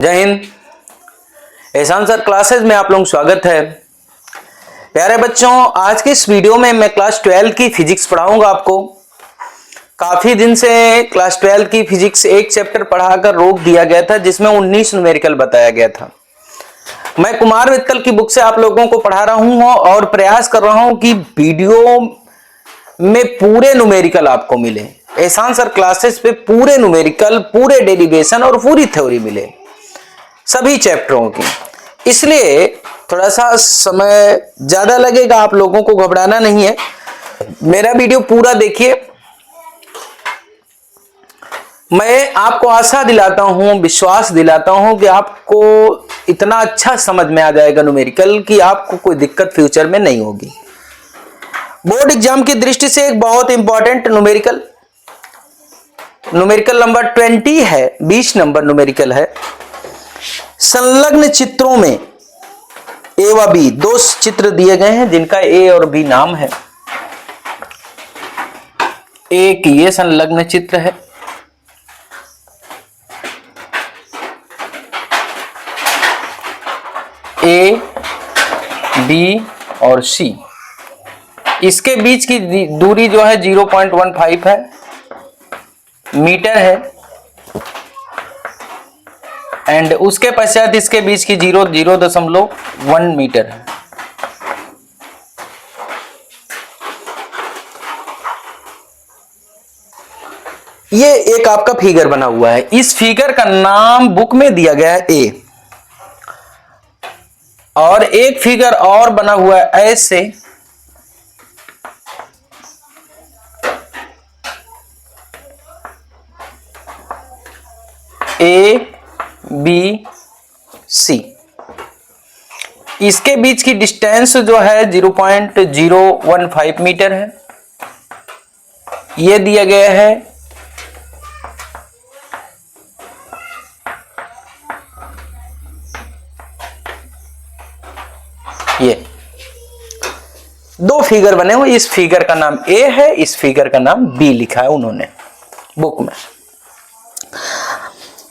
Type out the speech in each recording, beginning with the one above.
जय हिंद। एहसान sir classes में आप लोगों का स्वागत है। प्यारे बच्चों, आज की इस वीडियो में मैं क्लास 12 की फिजिक्स पढ़ाऊंगा आपको। काफी दिन से क्लास 12 की फिजिक्स एक चैप्टर पढ़ाकर रोक दिया गया था जिसमें 19 न्यूमेरिकल बताया गया था। मैं कुमार मित्तल की बुक से आप लोगों को पढ़ा रहा हूं और प्रयास कर रहा हूं कि वीडियो में पूरे न्यूमेरिकल आपको मिले। एहसान सर क्लासेस पे पूरे न्यूमेरिकल, पूरे डेरिवेशन और पूरी थ्योरी मिले सभी चैप्टरों की। इसलिए थोड़ा सा समय ज्यादा लगेगा, आप लोगों को घबराना नहीं है। मेरा वीडियो पूरा देखिए। मैं आपको आशा दिलाता हूं, विश्वास दिलाता हूं कि आपको इतना अच्छा समझ में आ जाएगा न्यूमेरिकल कि आपको कोई दिक्कत फ्यूचर में नहीं होगी। बोर्ड एग्जाम की दृष्टि से एक बहुत इंपॉर्टेंट न्यूमेरिकल नंबर 20 है, 20 नंबर न्यूमेरिकल है। संलग्न चित्रों में ए व बी दो चित्र दिए गए हैं जिनका ए और बी नाम है। एक ये संलग्न चित्र है, ए बी और सी। इसके बीच की दूरी जो है 0.15 है, मीटर है। एंड उसके पश्चात इसके बीच की 0.1 मीटर है। ये एक आपका फिगर बना हुआ है। इस फिगर का नाम बुक में दिया गया है ए, और एक फिगर और बना हुआ है ऐसे, ए बी सी। इसके बीच की डिस्टेंस जो है 0.015 मीटर है। यह दिया गया है ये दो फिगर बने हुए। इस फिगर का नाम ए है, इस फिगर का नाम बी लिखा है उन्होंने बुक में।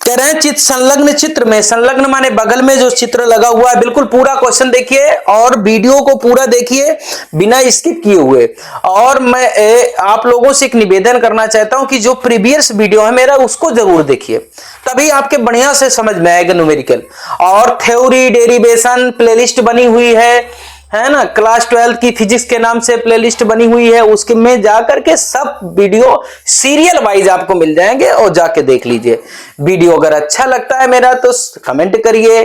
कह रहे हैं संलग्न चित्र में, संलग्न माने बगल में जो चित्र लगा हुआ है। बिल्कुल पूरा क्वेश्चन देखिए और वीडियो को पूरा देखिए बिना स्किप किए हुए। और मैं आप लोगों से एक निवेदन करना चाहता हूं कि जो प्रीवियस वीडियो है मेरा उसको जरूर देखिए, तभी आपके बढ़िया से समझ में आएगा न्यूमेरिकल। और थ्योरी, डेरिवेशन प्लेलिस्ट बनी हुई है ना। क्लास 12 की फिजिक्स के नाम से प्लेलिस्ट बनी हुई है, उसके में जाकर के सब वीडियो सीरियल वाइज आपको मिल जाएंगे और जाके देख लीजिए। वीडियो अगर अच्छा लगता है मेरा तो कमेंट करिए,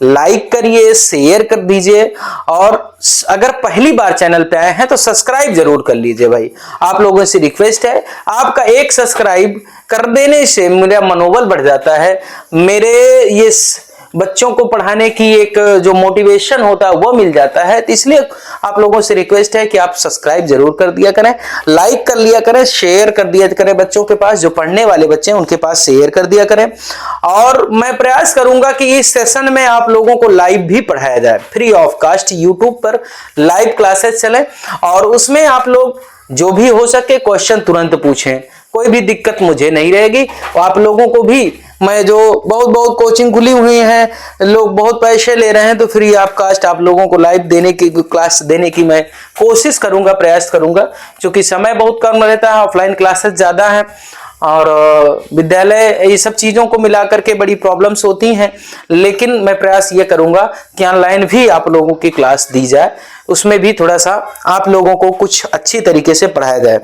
लाइक करिए, शेयर कर दीजिए। और अगर पहली बार चैनल पे आए हैं तो सब्सक्राइब जरूर कर लीजिए भाई। आप लोगों से रिक्वेस्ट है, आपका एक सब्सक्राइब कर देने से मेरा मनोबल बढ़ जाता है। मेरे ये बच्चों को पढ़ाने की एक जो मोटिवेशन होता है वो मिल जाता है। तो इसलिए आप लोगों से रिक्वेस्ट है कि आप सब्सक्राइब जरूर कर दिया करें, लाइक कर लिया करें, शेयर कर दिया करें। बच्चों के पास, जो पढ़ने वाले बच्चे हैं उनके पास शेयर कर दिया करें। और मैं प्रयास करूंगा कि इस सेशन में आप लोगों को लाइव भी पढ़ाया जाए, फ्री ऑफ कास्ट यूट्यूब पर लाइव क्लासेस चले। और उसमें आप लोग जो भी हो सके क्वेश्चन तुरंत पूछें, कोई भी दिक्कत मुझे नहीं रहेगी। आप लोगों को भी मैं जो बहुत कोचिंग खुली हुई है, लोग बहुत पैसे ले रहे हैं, तो फ्री ऑफ कास्ट आप लोगों को लाइव देने की, क्लास देने की मैं कोशिश करूंगा, प्रयास करूंगा। क्योंकि समय बहुत कम रहता है, ऑफलाइन क्लासेस ज्यादा है और विद्यालय, ये सब चीजों को मिलाकर के बड़ी प्रॉब्लम्स होती हैं। लेकिन मैं प्रयास ये करूंगा कि ऑनलाइन भी आप लोगों की क्लास दी जाए, उसमें भी थोड़ा सा आप लोगों को कुछ अच्छी तरीके से पढ़ाया जाए।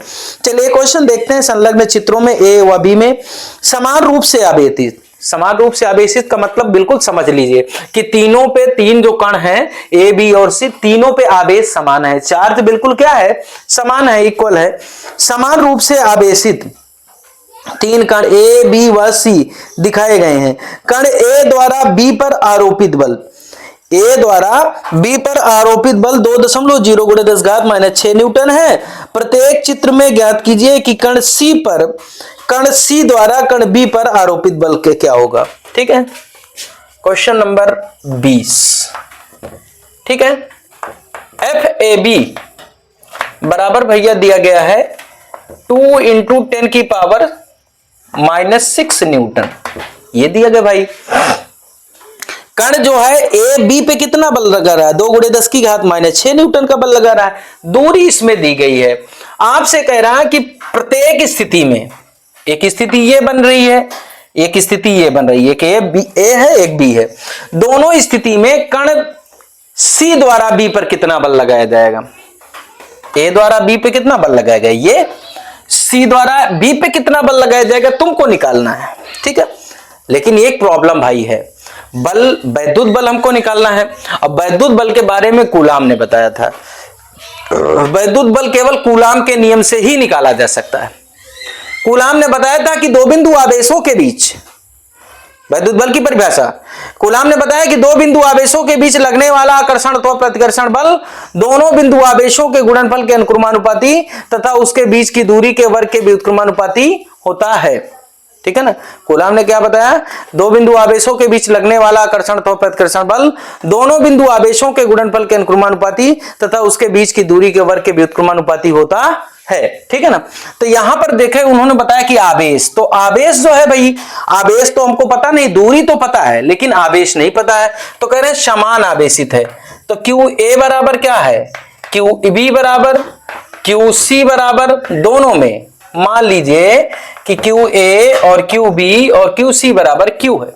चलिए क्वेश्चन देखते हैं। संलग्न चित्रों में ए व बी में समान रूप से आवेशित। समान रूप से आवेशित का मतलब बिल्कुल समझ लीजिए कि तीनों पे, तीन जो कण हैं ए बी और सी, तीनों पे आवेश समान है। चार्ज बिल्कुल क्या है, समान है, इक्वल है। समान रूप से आवेशित तीन कण ए बी व सी दिखाए गए हैं। कण ए द्वारा बी पर आरोपित बल, ए द्वारा बी पर आरोपित बल 2.0 × 10⁻⁶ न्यूटन है। प्रत्येक चित्र में ज्ञात कीजिए कि कण सी द्वारा कण बी पर आरोपित बल के क्या होगा। ठीक है, क्वेश्चन नंबर 20। ठीक है, FAB बराबर भैया दिया गया है 2 × 10⁻⁻⁶ न्यूटन, ये दिया गया भाई। कण जो है ए बी पे कितना बल लगा रहा है, 2 × 10⁻⁶ न्यूटन का बल लगा रहा है। दूरी इसमें दी गई है। आपसे कह रहा है कि प्रत्येक स्थिति में, एक स्थिति ये बन रही है, एक स्थिति ये बन रही है, एक ए है एक बी है, दोनों स्थिति में कण सी द्वारा बी पर कितना बल लगाया जाएगा। ए द्वारा बी पे कितना बल लगाया गया, ये सी द्वारा बी पे कितना बल लगाया जाएगा, तुमको निकालना है। ठीक है, लेकिन एक प्रॉब्लम भाई है, बल, वैद्युत बल हमको निकालना है। अब वैद्युत बल के बारे में कूलाम ने बताया था, वैद्युत बल केवल कूलाम के नियम से ही निकाला जा सकता है। कूलाम ने बताया था कि दो बिंदु आवेशों के बीच, वैद्युत बल की परिभाषा, कूलाम ने बताया कि दो बिंदु आवेशों के बीच लगने वाला आकर्षण तो प्रतिकर्षण बल दोनों बिंदु आवेशों के गुणनफल के अनुक्रमानुपाती तथा उसके बीच की दूरी के वर्ग के व्युत्क्रमानुपाती होता है। ठीक है ना, कूलाम ने क्या बताया, दो बिंदु आवेशों के बीच लगने वाला आकर्षण तो प्रतिकर्षण बल दोनों बिंदु आवेशों के गुणनफल के अनुक्रमानुपाती तथा उसके बीच की दूरी के वर्ग के व्युत्क्रमानुपाती होता है। ठीक है ना, तो यहां पर देखे उन्होंने बताया कि आवेश, तो आवेश जो है भाई, आवेश तो हमको पता नहीं, दूरी तो पता है लेकिन आवेश नहीं पता है, तो कह रहे हैं समान आवेशित है। तो क्यू ए बराबर क्या है, क्यू बी बराबर क्यू सी बराबर, दोनों में मान लीजिए कि क्यू ए और क्यू बी और क्यू सी बराबर क्यू है,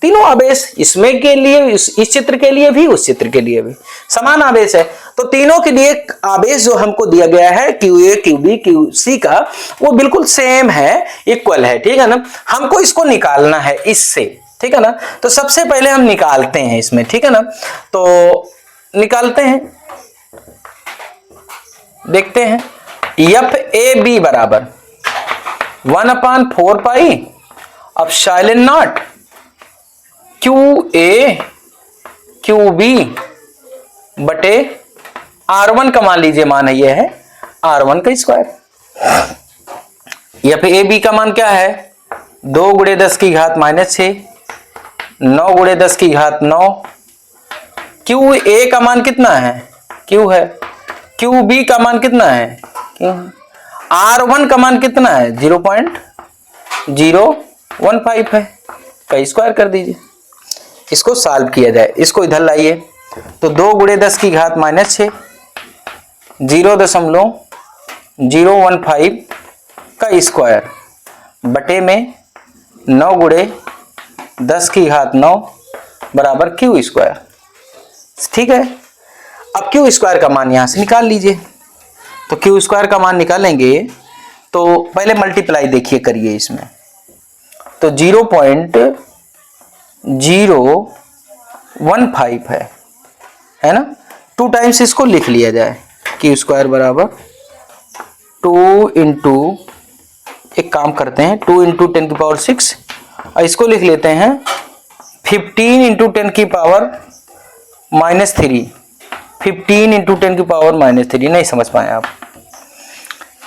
तीनों आवेश इसमें के लिए, इस चित्र के लिए भी, उस चित्र के लिए भी समान आवेश है। तो तीनों के लिए आवेश जो हमको दिया गया है Q A Q B Q C का, वो बिल्कुल सेम है, इक्वल है। ठीक है ना, हमको इसको निकालना है इससे। ठीक है ना, तो सबसे पहले हम निकालते हैं इसमें। ठीक है ना, तो निकालते हैं, देखते हैं। एफ ए बी बराबर 1/4 pi epsilon naught Q A Q B बटे R1 का मान लीजिए, मान है ये है R1 का स्क्वायर। एफ ए बी का मान क्या है, 2 × 10⁻⁶, 9 × 10⁹। क्यू ए का मान कितना है, क्यू है, क्यू बी का मान कितना है, क्यू, R1 का मान कितना है, 0.015 है, का स्क्वायर कर दीजिए। इसको सॉल्व किया जाए, इसको इधर लाइए, तो 2 × 10⁻⁶, 0.015 का स्क्वायर बटे में 9 × 10⁹ बराबर क्यू स्क्वायर। ठीक है, अब क्यू स्क्वायर का मान यहां से निकाल लीजिए। तो क्यू स्क्वायर का मान निकालेंगे तो पहले मल्टीप्लाई देखिए करिए इसमें, तो 0.015 है ना, 2 टाइम्स इसको लिख लिया जाए, क्यू स्क्वायर बराबर 2 × एक काम करते हैं, 2 × 10⁶, और इसको लिख लेते हैं 15 × 10⁻⁻3, 15 × 10⁻⁻3। नहीं समझ पाए आप,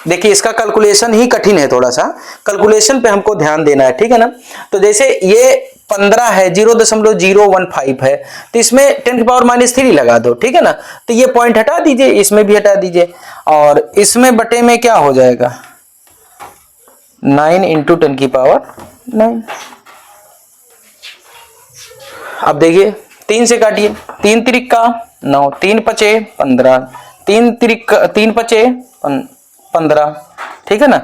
देखिए इसका कैलकुलेशन ही कठिन है, थोड़ा सा कैलकुलेशन पे हमको ध्यान देना है। ठीक है ना, तो जैसे ये 15 है, 0.015 है, तो इसमें 10⁻⁻3 लगा दो। ठीक है ना, तो ये पॉइंट हटा दीजिए, इसमें भी हटा दीजिए, और इसमें बटे में क्या हो जाएगा, 9 × 10⁻⁹। अब देखिए 3 से काटिए, 3 × 9, 3 × 5 = 15, 3 × 5 = 15। ठीक है ना,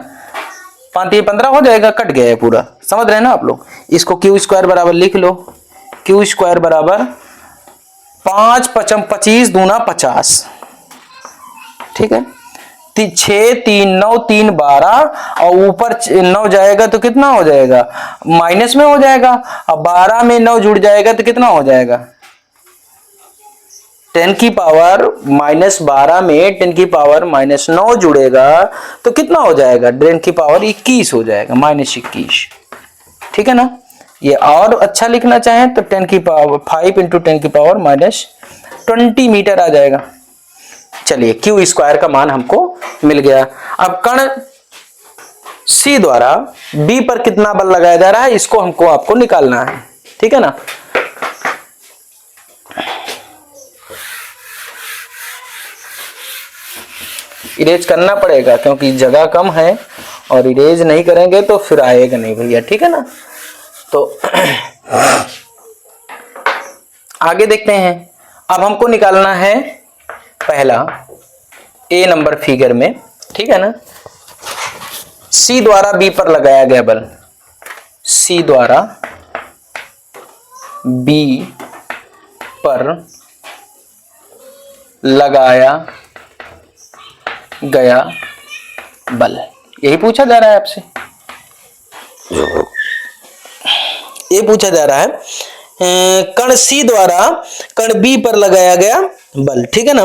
5 × 15 हो जाएगा, कट गया है पूरा, समझ रहे हैं ना आप लोग। इसको क्यू स्क्वायर बराबर लिख लो, क्यू स्क्वायर बराबर 5 × 5 = 25, 2 × 50। ठीक है, 6 3 9 3 12, और ऊपर 9 जाएगा तो कितना हो जाएगा, माइनस में हो जाएगा, अब 12 में 9 जुड़ जाएगा तो कितना हो जाएगा, 10⁻⁻12 में 10⁻⁻9 जुड़ेगा तो कितना हो जाएगा, 10⁻21 हो जाएगा, -21। ठीक है ना, ये और अच्छा लिखना चाहें तो 5 × 10⁻20 मीटर आ जाएगा। चलिए क्यू स्क्वायर का मान हमको मिल गया। अब कण सी द्वारा बी पर कितना बल लगाया जा रहा है, इसको हमको आपको निकालना है। ठीक है ना, इरेज करना पड़ेगा क्योंकि जगह कम है, और इरेज नहीं करेंगे तो फिर आएगा नहीं भैया। ठीक है ना, तो आगे देखते हैं। अब हमको निकालना है पहला ए नंबर फिगर में, ठीक है ना। सी द्वारा बी पर लगाया गया बल, सी द्वारा बी पर लगाया गया बल, यही पूछा जा रहा है आपसे। ये पूछा जा रहा है कण सी द्वारा कण बी पर लगाया गया बल, ठीक है ना।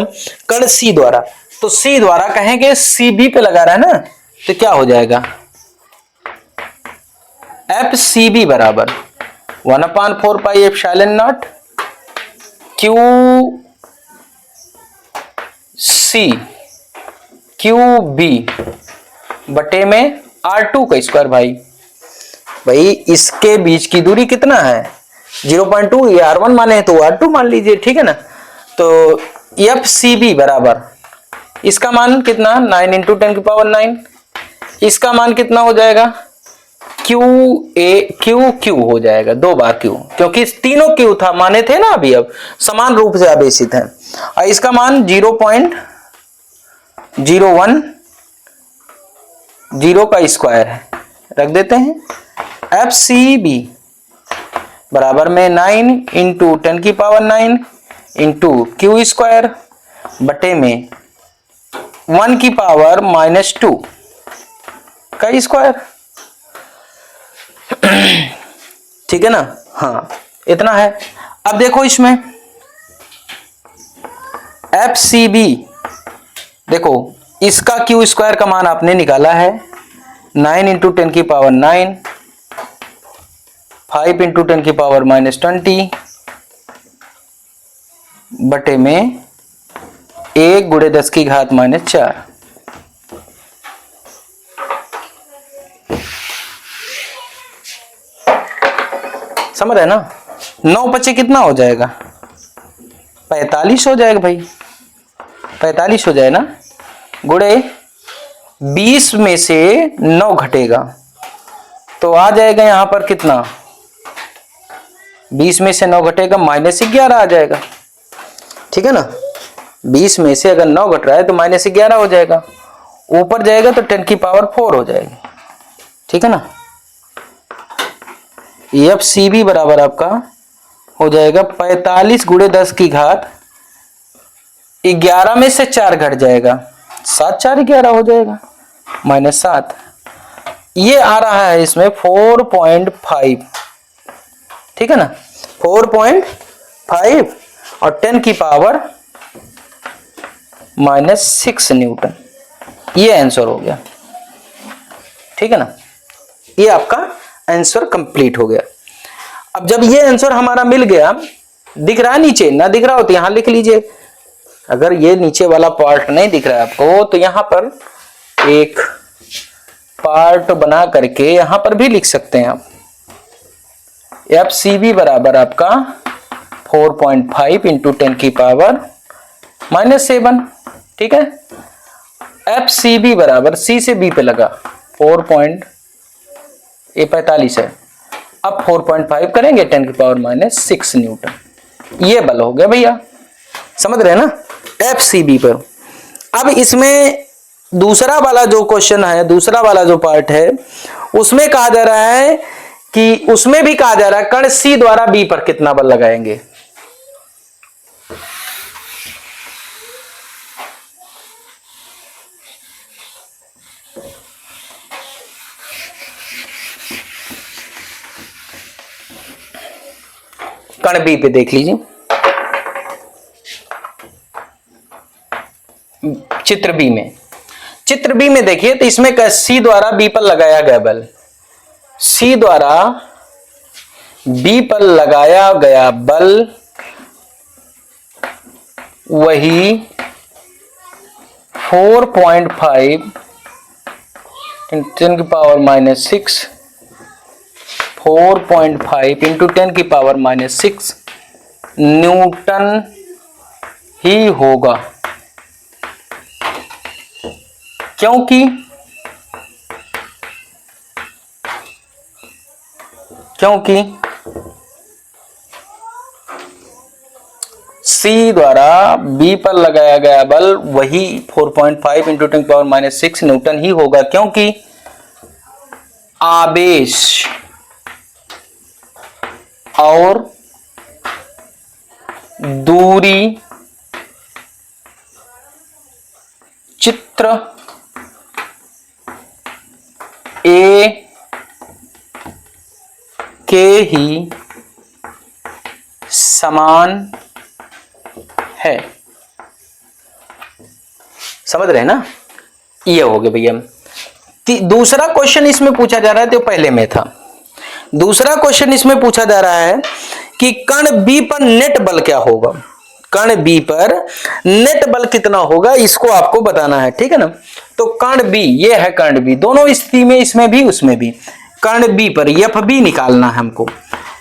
कण सी द्वारा, तो सी द्वारा कहेंगे सी बी पे लगा रहा है ना, तो क्या हो जाएगा एफ सी बी बराबर 1/4 pi epsilon naught Q C Q B बटे में R2 का स्क्वायर। भाई इसके बीच की दूरी कितना है 0.2, ये R1 माने तो R2 मान लीजिए, ठीक है ना। तो एफ सी बी बराबर इसका मान कितना 9 × 10⁹, इसका मान कितना हो जाएगा क्यू ए क्यू क्यू हो जाएगा 2 बार क्यू, क्योंकि तीनों क्यू था माने थे ना अभी, अब समान रूप से आवेशित है। और इसका मान 0.010 का स्क्वायर है, रख देते हैं। एफ सी बी बराबर में 9 × 10⁹ इंटू क्यू स्क्वायर बटे में 1⁻² का स्क्वायर, ठीक है ना। हाँ इतना है। अब देखो इसमें एफ सी बी, देखो इसका क्यू स्क्वायर का मान आपने निकाला है 9 × 10⁹, 5 × 10⁻⁻20 बटे में 1 × 10⁻⁻4। समझ रहे ना। 9 × 5 कितना हो जाएगा 45 हो जाएगा भाई, 45 हो जाए ना। गुणे 20 में से 9 घटेगा तो आ जाएगा यहां पर कितना, 20 में से 9 घटेगा -11 आ जाएगा, ठीक है ना। 20 में से अगर 9 घट रहा है तो -11 हो जाएगा, ऊपर जाएगा तो 10⁴ हो जाएगी, ठीक है ना। एफ सी बी बराबर आपका हो जाएगा 45 × 10⁻11 में से 4 घट जाएगा, 7 × 4 = 11 हो जाएगा, -7। ये आ रहा है इसमें 4.5, ठीक है ना, 4.5 और 10⁻⁻6 न्यूटन, ये आंसर हो गया, ठीक है ना। ये आपका आंसर कंप्लीट हो गया। अब जब ये आंसर हमारा मिल गया, दिख रहा है नीचे, ना दिख रहा हो तो यहां लिख लीजिए। अगर ये नीचे वाला पार्ट नहीं दिख रहा है आपको तो यहां पर एक पार्ट बना करके यहां पर भी लिख सकते हैं आप। एफ सी बी बराबर आपका 4.5 × 10⁻⁻7, ठीक है। एफ सी बी बराबर सी से बी पे लगा 45 है, अब 4.5 करेंगे 10⁻⁻6 न्यूटन, ये बल हो गया भैया, समझ रहे हैं ना एफ सी बी पर। अब इसमें दूसरा वाला जो क्वेश्चन है, दूसरा वाला जो पार्ट है, उसमें कहा जा रहा है कि उसमें भी कहा जा रहा है कण सी द्वारा बी पर कितना बल लगाएंगे। कण बी पे देख लीजिए, चित्र बी में देखिए तो इसमें सी द्वारा बी पर लगाया गया बल, सी द्वारा बी पर लगाया गया बल वही 4.5 × 10⁻⁻6 4.5 × 10⁻⁻6 न्यूटन ही होगा, क्योंकि सी द्वारा बी पर लगाया गया बल वही 4.5 इंटू 10⁻⁶ न्यूटन ही होगा, क्योंकि आवेश और दूरी चित्र ए के ही समान है। समझ रहे हैं ना? ये हो गया भैया। दूसरा क्वेश्चन इसमें पूछा जा रहा है, तो पहले में था। दूसरा क्वेश्चन इसमें पूछा जा रहा है कि कण बी पर नेट बल क्या होगा। कण बी पर नेट बल कितना होगा, इसको आपको बताना है, ठीक है ना। तो कण बी, ये है कण बी, दोनों स्थिति में, इसमें भी उसमें भी। कण बी पर एफ बी निकालना है हमको।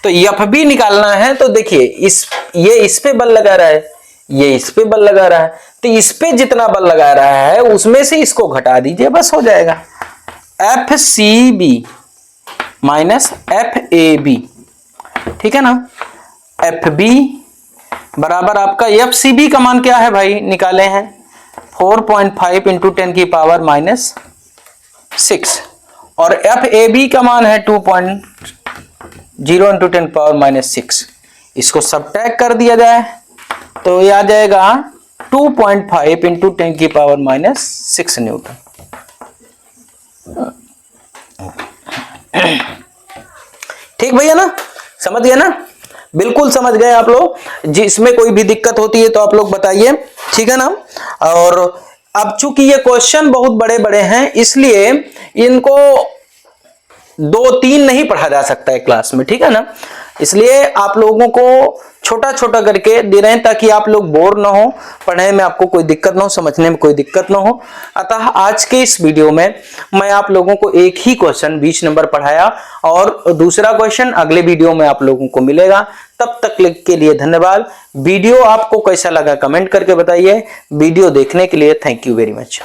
तो एफ बी निकालना है, तो देखिए ये इस पे बल लगा रहा है, ये इस पे बल लगा रहा है, तो इस पे जितना बल लगा रहा है उसमें से इसको घटा दीजिए, बस हो जाएगा। F C B minus F A B, ठीक है ना। एफ बी बराबर आपका एफ सी बी का मान क्या है भाई, निकाले हैं 4.5 इंटू 10⁻⁶, और एफ ए बी का मान है 2.0 इंटू 10⁻⁶। इसको सबट्रैक्ट कर दिया जाए तो ये आ जाएगा 2.5 इंटू 10⁻⁶ न्यूटन। ठीक भैया ना, समझ गए ना? बिल्कुल समझ गए आप लोग। जिसमें कोई भी दिक्कत होती है तो आप लोग बताइए, ठीक है ना। और अब चूंकि ये क्वेश्चन बहुत बड़े बड़े हैं, इसलिए इनको 2-3 नहीं पढ़ा जा सकता है क्लास में, ठीक है ना। इसलिए आप लोगों को छोटा छोटा करके दे रहे हैं ताकि आप लोग बोर ना हो, पढ़ने में आपको कोई दिक्कत ना हो, समझने में कोई दिक्कत ना हो। अतः आज के इस वीडियो में मैं आप लोगों को एक ही क्वेश्चन 20 नंबर पढ़ाया, और दूसरा क्वेश्चन अगले वीडियो में आप लोगों को मिलेगा। तब तक के लिए धन्यवाद। वीडियो आपको कैसा लगा कमेंट करके बताइए। वीडियो देखने के लिए थैंक यू वेरी मच।